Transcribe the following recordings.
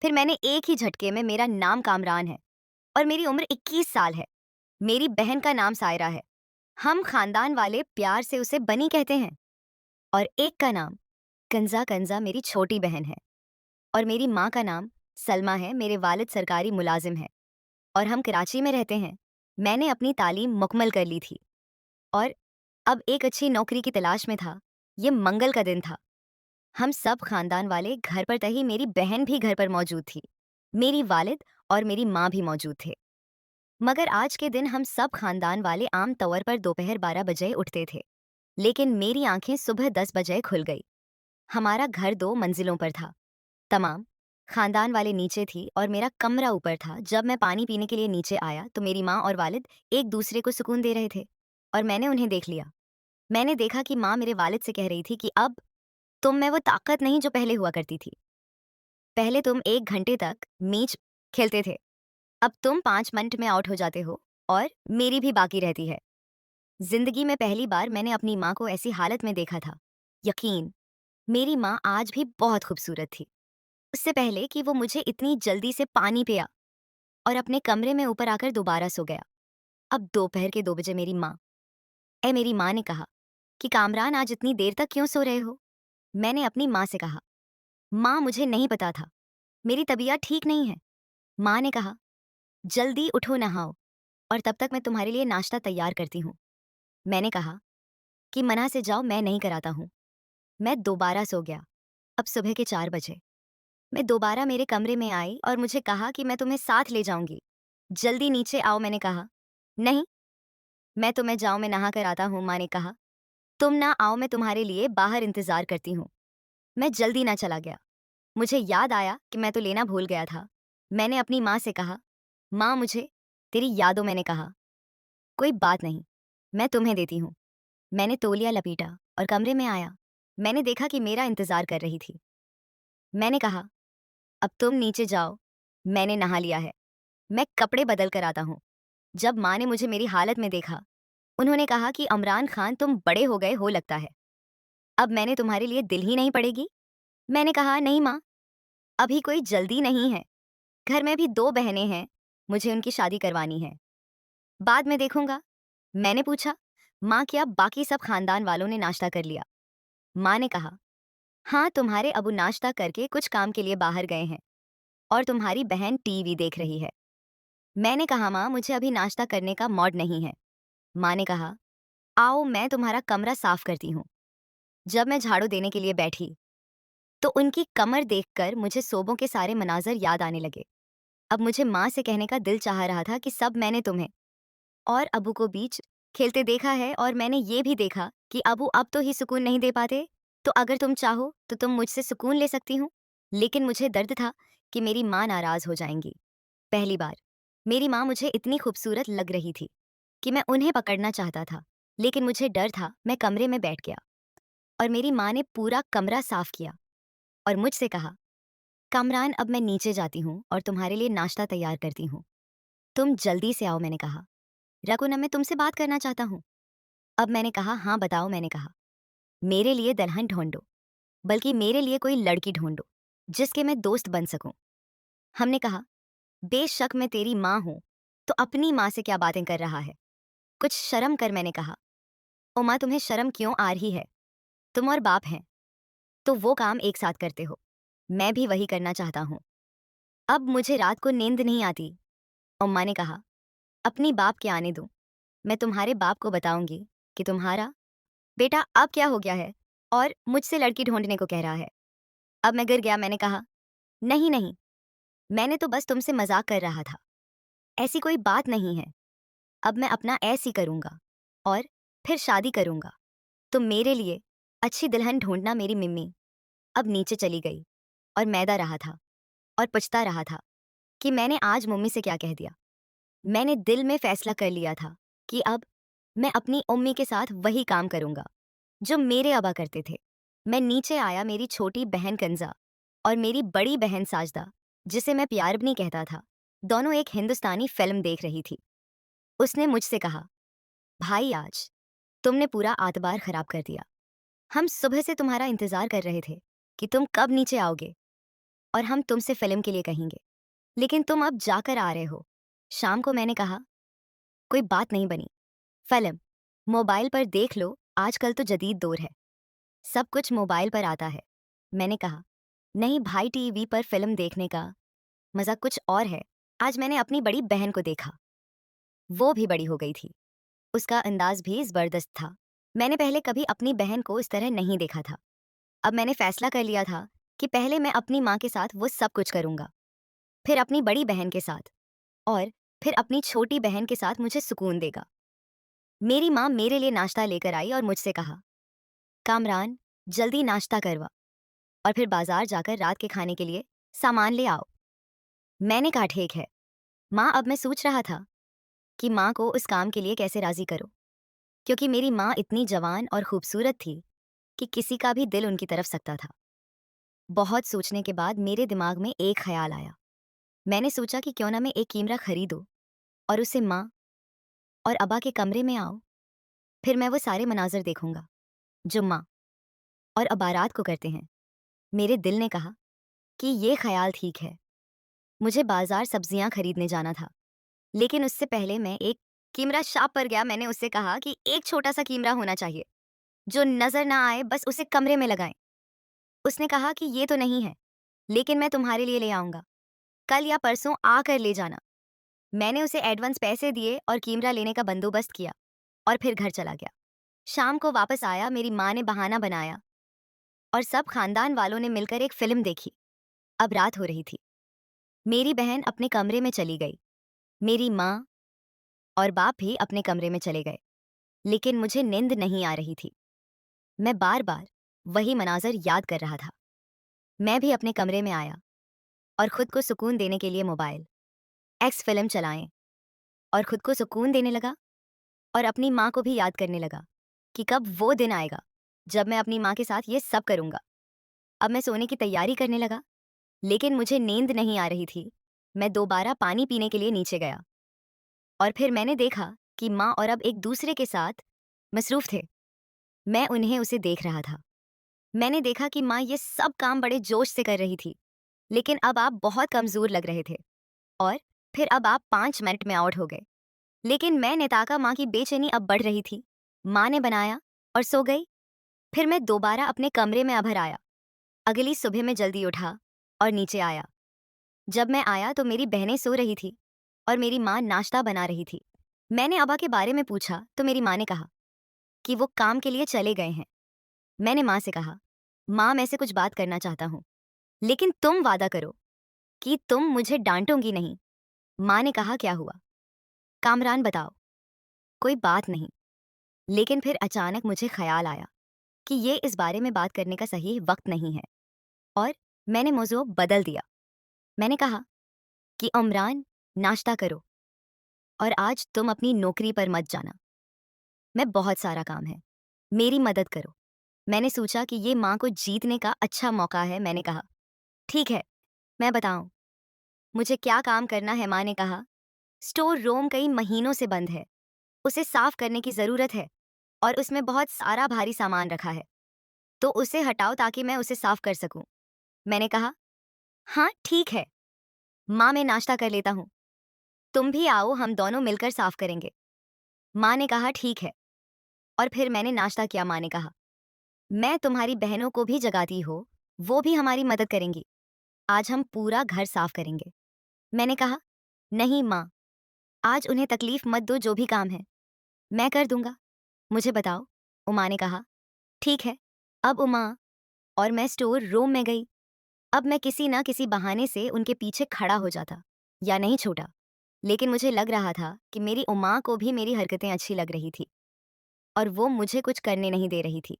फिर मैंने एक ही झटके में मेरा नाम कामरान है और मेरी उम्र 21 साल है। मेरी बहन का नाम सायरा है। हम खानदान वाले प्यार से उसे बनी कहते हैं। और एक का नाम कंज़ा कंज़ा मेरी छोटी बहन है। और मेरी माँ का नाम सलमा है, मेरे वालिद सरकारी मुलाजिम है और हम कराची में रहते हैं। मैंने अपनी तालीम मुकम्मल कर ली थी और अब एक अच्छी नौकरी की तलाश में था। ये मंगल का दिन था। हम सब खानदान वाले घर पर तही मेरी बहन भी घर पर मौजूद थी। मेरी वालिद और मेरी माँ भी मौजूद थे। मगर आज के दिन हम सब खानदान वाले आम तौर पर दोपहर 12 बजे उठते थे, लेकिन मेरी आंखें सुबह 10 बजे खुल गई। हमारा घर 2 मंजिलों पर था। तमाम खानदान वाले नीचे थी और मेरा कमरा ऊपर था। जब मैं पानी पीने के लिए नीचे आया तो मेरी माँ और वालिद एक दूसरे को सुकून दे रहे थे और मैंने उन्हें देख लिया। मैंने देखा कि माँ मेरे वालिद से कह रही थी कि अब तुम में वो ताकत नहीं जो पहले हुआ करती थी। पहले तुम 1 घंटे तक मैच खेलते थे, अब तुम 5 मिनट में आउट हो जाते हो और मेरी भी बाकी रहती है। जिंदगी में पहली बार मैंने अपनी माँ को ऐसी हालत में देखा था। यकीन, मेरी माँ आज भी बहुत खूबसूरत थी। उससे पहले कि वो मुझे इतनी जल्दी से पानी पिया और अपने कमरे में ऊपर आकर दोबारा सो गया। अब दोपहर के 2 बजे मेरी माँ ने कहा कि कामरान आज इतनी देर तक क्यों सो रहे हो? मैंने अपनी माँ से कहा, माँ मुझे नहीं पता था, मेरी तबीयत ठीक नहीं है। माँ ने कहा, जल्दी उठो नहाओ और तब तक मैं तुम्हारे लिए नाश्ता तैयार करती हूँ। मैंने कहा कि मना से जाओ, मैं नहीं कराता हूँ। मैं दोबारा सो गया। अब सुबह के 4 बजे मैं दोबारा मेरे कमरे में आई और मुझे कहा कि मैं तुम्हें साथ ले जाऊंगी। जल्दी नीचे आओ, मैंने कहा। नहीं, मैं तुम्हें जाऊं, मैं नहा कर आता हूँ, माँ ने कहा। तुम ना आओ, मैं तुम्हारे लिए बाहर इंतजार करती हूँ। मैं जल्दी ना चला गया। मुझे याद आया कि मैं तो लेना भूल गया था। मैंने अपनी माँ से कहा, माँ मुझे तेरी यादों, मैंने कहा। कोई बात नहीं, मैं तुम्हें देती हूँ। मैंने तौलिया लपेटा और कमरे में आया। मैंने देखा कि मेरा इंतजार कर रही थी। मैंने कहा, अब तुम नीचे जाओ, मैंने नहा लिया है, मैं कपड़े बदल कर आता हूँ। जब माँ ने मुझे मेरी हालत में देखा, उन्होंने कहा कि इमरान खान, तुम बड़े हो गए हो लगता है, अब मैंने तुम्हारे लिए दिल ही नहीं पड़ेगी। मैंने कहा, नहीं माँ, अभी कोई जल्दी नहीं है। घर में भी 2 बहनें हैं, मुझे उनकी शादी करवानी है, बाद में देखूंगा। मैंने पूछा, माँ क्या बाकी सब खानदान वालों ने नाश्ता कर लिया? माँ ने कहा, हाँ, तुम्हारे अबू नाश्ता करके कुछ काम के लिए बाहर गए हैं और तुम्हारी बहन टीवी देख रही है। मैंने कहा, माँ मुझे अभी नाश्ता करने का मूड नहीं है। माँ ने कहा, आओ मैं तुम्हारा कमरा साफ करती हूँ। जब मैं झाड़ू देने के लिए बैठी तो उनकी कमर देखकर मुझे सोबों के सारे मनाजर याद आने लगे। अब मुझे माँ से कहने का दिल चाह रहा था कि सब मैंने तुम्हें और अबू को बीच खेलते देखा है और मैंने ये भी देखा कि अबू अब तो ही सुकून नहीं दे पाते, तो अगर तुम चाहो तो तुम मुझसे सुकून ले सकती हूँ। लेकिन मुझे दर्द था कि मेरी माँ नाराज हो जाएंगी। पहली बार मेरी माँ मुझे इतनी खूबसूरत लग रही थी कि मैं उन्हें पकड़ना चाहता था, लेकिन मुझे डर था। मैं कमरे में बैठ गया और मेरी माँ ने पूरा कमरा साफ किया और मुझसे कहा, कामरान अब मैं नीचे जाती हूँ और तुम्हारे लिए नाश्ता तैयार करती हूँ, तुम जल्दी से आओ। मैंने कहा, रकुना मैं तुमसे बात करना चाहता हूँ। अब मैंने कहा, हाँ बताओ। मैंने कहा, मेरे लिए दुल्हन ढूंढो, बल्कि मेरे लिए कोई लड़की ढूंढो जिसके मैं दोस्त बन सकूं। हमने कहा, बेशक मैं तेरी माँ हूं, तो अपनी माँ से क्या बातें कर रहा है, कुछ शर्म कर। मैंने कहा, ओ माँ, तुम्हें शर्म क्यों आ रही है? तुम और बाप हैं तो वो काम एक साथ करते हो, मैं भी वही करना चाहता हूँ। अब मुझे रात को नींद नहीं आती। उम्मा ने कहा, अपनी बाप के आने दो, मैं तुम्हारे बाप को बताऊंगी कि तुम्हारा बेटा अब क्या हो गया है और मुझसे लड़की ढूंढने को कह रहा है। अब मैं गिर गया। मैंने कहा, नहीं नहीं, मैंने तो बस तुमसे मजाक कर रहा था, ऐसी कोई बात नहीं है। अब मैं अपना ऐसी करूंगा और फिर शादी करूंगा, तो मेरे लिए अच्छी दुल्हन ढूंढना। मेरी मिम्मी अब नीचे चली गई और मैदा रहा था और पछता रहा था कि मैंने आज मम्मी से क्या कह दिया। मैंने दिल में फैसला कर लिया था कि अब मैं अपनी उम्मी के साथ वही काम करूंगा जो मेरे अबा करते थे। मैं नीचे आया। मेरी छोटी बहन कंजा और मेरी बड़ी बहन साजदा, जिसे मैं प्यारबनी कहता था, दोनों एक हिंदुस्तानी फिल्म देख रही थी। उसने मुझसे कहा, भाई आज तुमने पूरा आतबार खराब कर दिया। हम सुबह से तुम्हारा इंतजार कर रहे थे कि तुम कब नीचे आओगे। और हम तुमसे फिल्म के लिए कहेंगे, लेकिन तुम अब जाकर आ रहे हो। शाम को मैंने कहा, कोई बात नहीं बनी। फिल्म मोबाइल पर देख लो, आजकल तो जदीद दौर है, सब कुछ मोबाइल पर आता है। मैंने कहा, नहीं भाई, टीवी पर फिल्म देखने का मजा कुछ और है। आज मैंने अपनी बड़ी बहन को देखा, वो भी बड़ी हो गई थी, उसका अंदाज भी जबरदस्त था। मैंने पहले कभी अपनी बहन को इस तरह नहीं देखा था। अब मैंने फैसला कर लिया था कि पहले मैं अपनी माँ के साथ वो सब कुछ करूंगा, फिर अपनी बड़ी बहन के साथ, और फिर अपनी छोटी बहन के साथ मुझे सुकून देगा। मेरी माँ मेरे लिए नाश्ता लेकर आई और मुझसे कहा, कामरान, जल्दी नाश्ता करवा और फिर बाजार जाकर रात के खाने के लिए सामान ले आओ। मैंने कहा ठीक है। माँ, अब मैं सोच रहा था कि माँ को उस काम के लिए कैसे राजी करो, क्योंकि मेरी माँ इतनी जवान और खूबसूरत थी कि किसी का भी दिल उनकी तरफ सकता था। बहुत सोचने के बाद मेरे दिमाग में एक ख्याल आया। मैंने सोचा कि क्यों ना मैं एक कैमरा खरीदूं और उसे माँ और अबा के कमरे में आऊं, फिर मैं वो सारे मनाजर देखूंगा जो माँ और अबा रात को करते हैं। मेरे दिल ने कहा कि ये ख्याल ठीक है। मुझे बाजार सब्जियां खरीदने जाना था, लेकिन उससे पहले मैं एक कैमरा शॉप पर गया। मैंने उससे कहा कि एक छोटा सा कैमरा होना चाहिए जो नजर ना आए, बस उसे कमरे में लगाएं। उसने कहा कि ये तो नहीं है, लेकिन मैं तुम्हारे लिए ले आऊंगा, कल या परसों आकर ले जाना। मैंने उसे एडवांस पैसे दिए और कैमरा लेने का बंदोबस्त किया और फिर घर चला गया। शाम को वापस आया, मेरी माँ ने बहाना बनाया और सब खानदान वालों ने मिलकर एक फिल्म देखी। अब रात हो रही थी, मेरी बहन अपने कमरे में चली गई, मेरी माँ और बाप भी अपने कमरे में चले गए, लेकिन मुझे नींद नहीं आ रही थी। मैं बार बार वही मनाजर याद कर रहा था। मैं भी अपने कमरे में आया और खुद को सुकून देने के लिए मोबाइल एक्स फिल्म चलाएं और खुद को सुकून देने लगा और अपनी माँ को भी याद करने लगा कि कब वो दिन आएगा जब मैं अपनी माँ के साथ ये सब करूंगा। अब मैं सोने की तैयारी करने लगा, लेकिन मुझे नींद नहीं आ रही थी। मैं दोबारा पानी पीने के लिए नीचे गया और फिर मैंने देखा कि माँ और अब एक दूसरे के साथ मसरूफ थे। मैं उन्हें उसे देख रहा था। मैंने देखा कि माँ ये सब काम बड़े जोश से कर रही थी, लेकिन अब आप बहुत कमजोर लग रहे थे और फिर अब आप 5 मिनट में आउट हो गए। लेकिन मैंने ताका माँ की बेचैनी अब बढ़ रही थी। माँ ने बनाया और सो गई। फिर मैं दोबारा अपने कमरे में अभर आया। अगली सुबह मैं जल्दी उठा और नीचे आया। जब मैं आया तो मेरी बहनें सो रही थी और मेरी माँ नाश्ता बना रही थी। मैंने अबा के बारे में पूछा तो मेरी माँ ने कहा कि वो काम के लिए चले गए हैं। मैंने माँ से कहा, माँ, मैं से कुछ बात करना चाहता हूँ, लेकिन तुम वादा करो कि तुम मुझे डांटोगी नहीं। माँ ने कहा, क्या हुआ कामरान, बताओ। कोई बात नहीं। लेकिन फिर अचानक मुझे ख्याल आया कि ये इस बारे में बात करने का सही वक्त नहीं है और मैंने मौजू बदल दिया। मैंने कहा कि उमरान, नाश्ता करो और आज तुम अपनी नौकरी पर मत जाना। मैं बहुत सारा काम है, मेरी मदद करो। मैंने सोचा कि ये माँ को जीतने का अच्छा मौका है। मैंने कहा, ठीक है, मैं बताऊं मुझे क्या काम करना है। माँ ने कहा, स्टोर रूम कई महीनों से बंद है, उसे साफ करने की जरूरत है और उसमें बहुत सारा भारी सामान रखा है, तो उसे हटाओ ताकि मैं उसे साफ कर सकूं। मैंने कहा, हाँ ठीक है माँ, मैं नाश्ता कर लेता हूँ, तुम भी आओ, हम दोनों मिलकर साफ करेंगे। माँ ने कहा, ठीक है, और फिर मैंने नाश्ता किया। माँ ने कहा, मैं तुम्हारी बहनों को भी जगाती हो, वो भी हमारी मदद करेंगी, आज हम पूरा घर साफ करेंगे। मैंने कहा, नहीं माँ, आज उन्हें तकलीफ मत दो, जो भी काम है मैं कर दूंगा, मुझे बताओ। उमा ने कहा, ठीक है। अब उमा और मैं स्टोर रूम में गई। अब मैं किसी ना किसी बहाने से उनके पीछे खड़ा हो जाता या नहीं छोटा, लेकिन मुझे लग रहा था कि मेरी उमा को भी मेरी हरकतें अच्छी लग रही थी और वो मुझे कुछ करने नहीं दे रही थी।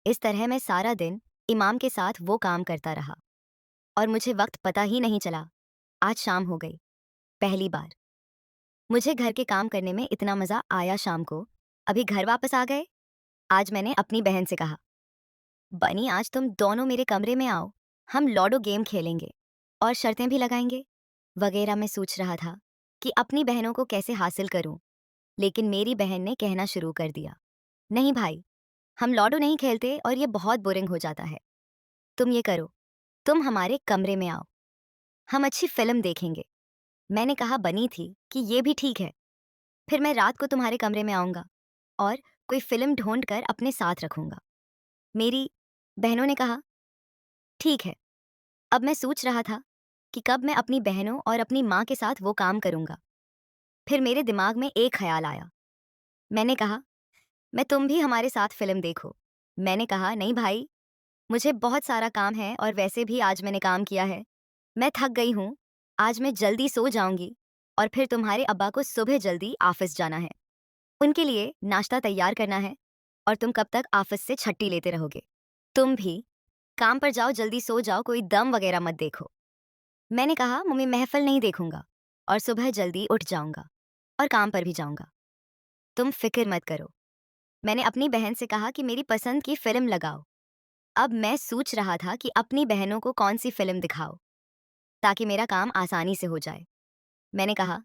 इस तरह मैं सारा दिन इमाम के साथ वो काम करता रहा और मुझे वक्त पता ही नहीं चला। आज शाम हो गई। पहली बार मुझे घर के काम करने में इतना मजा आया। शाम को अभी घर वापस आ गए। आज मैंने अपनी बहन से कहा, बनी, आज तुम दोनों मेरे कमरे में आओ, हम लॉडो गेम खेलेंगे और शर्तें भी लगाएंगे वगैरह। मैं सोच रहा था कि अपनी बहनों को कैसे हासिल करूं, लेकिन मेरी बहन ने कहना शुरू कर दिया, नहीं भाई, हम लॉडो नहीं खेलते और ये बहुत बोरिंग हो जाता है, तुम ये करो, तुम हमारे कमरे में आओ, हम अच्छी फिल्म देखेंगे। मैंने कहा बनी थी कि ये भी ठीक है। फिर मैं रात को तुम्हारे कमरे में आऊँगा और कोई फिल्म ढूँढ कर अपने साथ रखूँगा। मेरी बहनों ने कहा, ठीक है। अब मैं सोच रहा था कि कब मैं अपनी बहनों और अपनी माँ के साथ वो काम करूँगा। फिर मेरे दिमाग में एक ख़्याल आया। मैंने कहा, मैं तुम भी हमारे साथ फिल्म देखो। मैंने कहा, नहीं भाई, मुझे बहुत सारा काम है और वैसे भी आज मैंने काम किया है। मैं थक गई हूँ, आज मैं जल्दी सो जाऊँगी और फिर तुम्हारे अब्बा को सुबह जल्दी ऑफ़िस जाना है। उनके लिए नाश्ता तैयार करना है और तुम कब तक ऑफ़िस से छुट्टी लेते रहोगे? तुम भी काम पर जाओ, जल्दी सो जाओ, कोई दम वगैरह मत देखो। मैंने कहा, मम्मी महफ़िल नहीं देखूँगा और सुबह जल्दी उठ जाऊँगा और काम पर भी जाऊँगा। तुम फ़िक्र मत करो। मैंने अपनी बहन से कहा कि मेरी पसंद की फ़िल्म लगाओ। अब मैं सोच रहा था कि अपनी बहनों को कौन-सी फ़िल्म दिखाऊँ, ताकि मेरा काम आसानी से हो जाए। मैंने कहा,